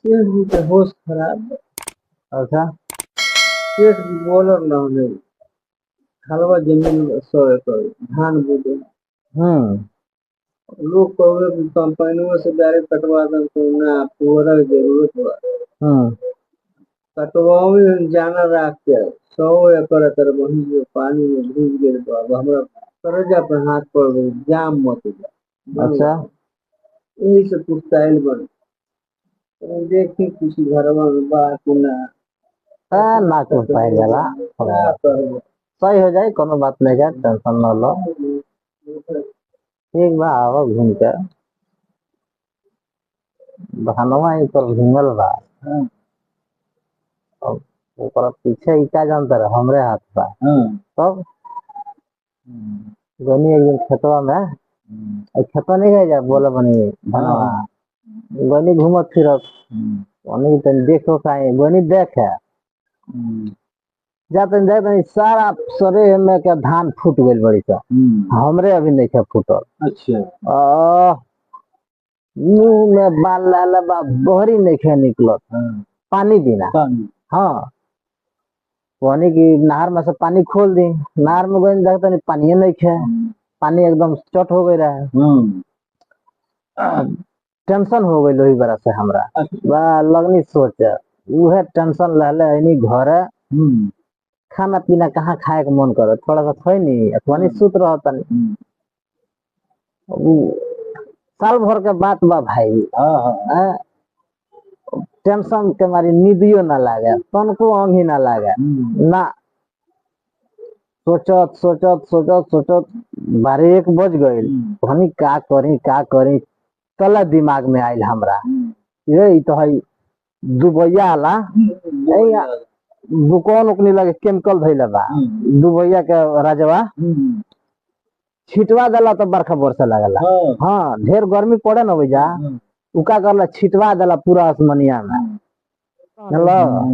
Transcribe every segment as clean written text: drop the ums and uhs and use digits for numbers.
पेट भी तो होश खराब है। अच्छा। पेट बॉलर ना होने हलवा जमीन में 100 एकड़ धान बूझे हम्म। लोग कहे कि कंपनियों से डायरेक्ट कटवा दम तो ना पूरा जरूरत बा हम्म। कटवाओ में जाना रख के 100 एकड़ कर वही जो पानी में डूब गए तो अब हमरा कर्जा पे हाथ पड़ गई जाम मत जा अच्छा। बन यही से कुछ स्टाइल बन तो देखी कुछ घरवा में बात ना ना कुछ पाई जाला। कोनो क्या बात नहीं। करूँ सही हो जाए, कोनो बात नहीं है, टेंशन न लो। ठीक बा, आओ घूम के। बहनवा एक पर घूमल बा। अब ओकरा पीछे इका जानता रहे हमरे हाथ बा। तब गनी एक दिन खेतवा में, खेतवा नहीं गए जा बोले बनी धनवा गनी घूमत फिरत गनी तन देखो काहे गनी देखे जाते जाते सारा सरे में के धान फूट गइल बड़ी सा। हमरे अभी नहीं खे फूटल। अच्छा आ मुंह में बाल लाल बा, बहरी नहीं खे निकलत। पानी बिना। हाँ, पानी की नहर में से पानी खोल दी, नहर में गई देखते नहीं पानी नहीं खे, पानी एकदम चट हो गई रहा। टेंशन हो गई लोही बरा से हमरा। बा लगनी सोच उहे टेंशन लहले घरे खाना पीना कहाँ खाए के मन करे, थोड़ा सा खोई नहीं अथवानी सुत रहता नहीं। साल भर के बात बा भाई। टेंशन के मारी नींदियो ना लागे, तनको अंगी ना लागे ना। सोचत सोचत सोचत सोचत 12-1 बज गए। हनी का करी तला दिमाग में आयल हमरा ये तो है दुबैया आला दुकान ओकनी लगे केमिकल धैले बा। दुबैया के राजवा छिटवा देला तो बरखा बरसे लगला। हाँ, ढेर गर्मी पड़े न भैया उका करला छिटवा देला पूरा आसमनिया में। हेलो,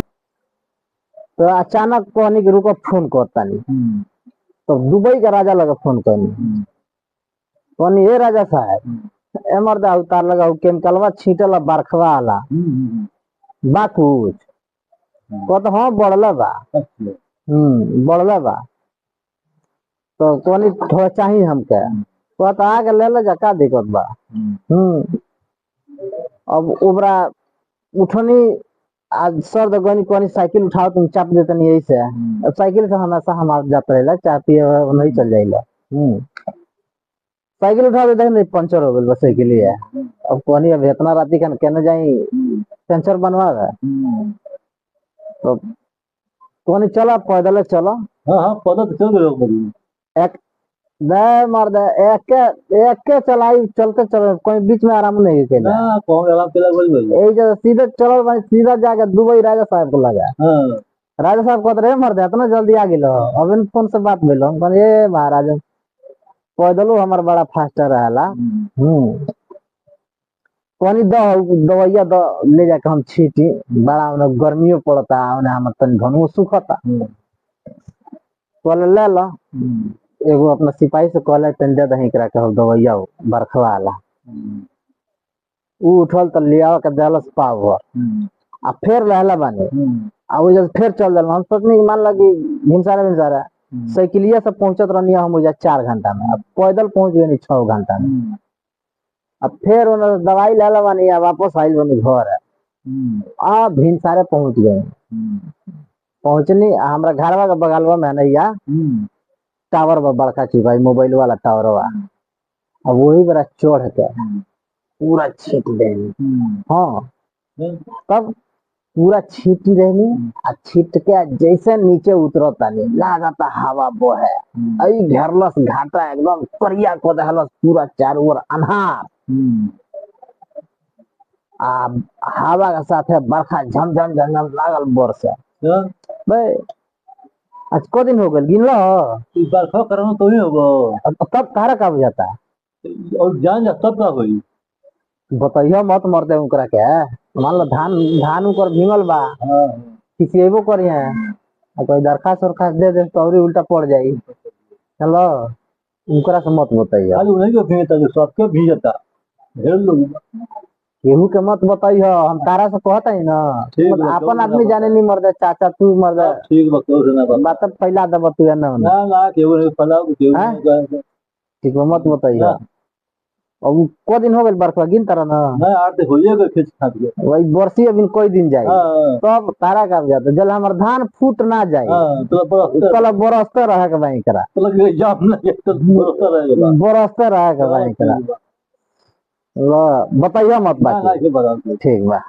तो अचानक कहनी कि रुको फोन करता नहीं। तो दुबई के राजा लगे फोन करनी, कहनी ए राजा साहब एमर दा उतार लगा केमिकलवा छीटला बरखवा आला बा कुछ कहता हाँ बढ़ला बा। बढ़ला बा तो कहनी थोड़ा चाहिए हमके, कहता आके ले ले जा का दिक्कत बा। अब ओबरा उठनी आज सर द गनी कहनी साइकिल उठाओ तुम चाप देते नहीं यही से। अब साइकिल से हमेशा हम जाते रहेला चाय पिए नहीं चल जाइला। साइकिल उठा देते नहीं पंचर हो गई बस साइकिल ही है। अब कहनी अब इतना राती का कहने जाई पंचर बनवा है तो कहनी चला पैदल चलो। हाँ हाँ पता तो चल गया एक दे मार दे एक के चलाई चलते चल कोई बीच में आराम नहीं केला ना कौन आराम केला बोल ए जो सीधे चलो भाई सीधा जाके दुबई राजा साहब को लगा। राजा साहब कहते रे मर दे इतना जल्दी आ गेलो अभी फोन से बात भेलो कहनी ए महाराज पैदलो हमार बड़ा फास्ट रहला। कहनी दवाइया ले जाके हम छीटी बड़ा उन्हें गर्मियों पड़ता उन्हें हम तन घनुओ सुखता कहले ले लो। एगो अपना सिपाही से कहले तन दे दही करा के दवाइया बरखवा आला उ उठल तो लिया के देलस पावर आ फिर रहला बानी आ वो जब फिर चल देल हम सोचनी मान लगी भिनसारा साइकिलिया से पहुंचत रहनी हम 4 घंटा में, अब पैदल पहुंच गए 6 घंटा में। अब फिर उन्होंने दवाई ले बानी वापस आइल बनी घर आ भिनसारे पहुंच गए। पहुंचनी हमारा घरवा के बगलवा में नैया टावर बड़का चीज भाई मोबाइल वाला टावर बा। अब वही बड़ा चढ़ के पूरा छीट देनी। हाँ, तब पूरा छीट देनी आ छीट के जैसे नीचे उतरता नहीं लागता हवा बहे आई घेरलस घाटा एकदम करिया को दहलस पूरा चारों ओर अन्हार आ हवा के साथ बरखा झमझम झमझम लागल बरसे भाई। आज को दिन हो गए गिनलो बरखा करना तो ही होगा तब तारा का बुझाता और जान जा तब का होई बताइयो मत मरते उनकरा के। मान लो धान धान ऊपर भींगल बा किसी एबो करी है कोई दरखास्त उरखास्त दे दे तो और उल्टा पड़ जाई। चलो उनकरा से मत बताइयो खाली उन्हीं के भीगता जो सबके भीगता ढेर लोग केहू के मत बताइयो, हम तारा से कहता ही ना, ठीक मत बा, अपन कौन आदमी ना जाने नहीं मर चाचा तू मर ठीक बा, क्यों से ना बता। बात फैला दब तू है ना ना केहू नहीं फैलाओ, केहू हाँ? नहीं कहे। ठीक बा, मत बताइयो। ना। अब को दिन हो गए बरखा गिन तरह ना, ना आते होइए के खींच खा दिए। वही बरसी अभी कोई दिन जाए हाँ तब तारा का जाता जल हमार धान फूट ना जाए, हाँ, तो कल बरसते रहे के भाई करा, तो लगे जाम लगे तो भरोसा रहेगा। बरसते रहे के भाई करा। ठीक बा। बताइयो मत ना बाकी, के बता। ठीक बा।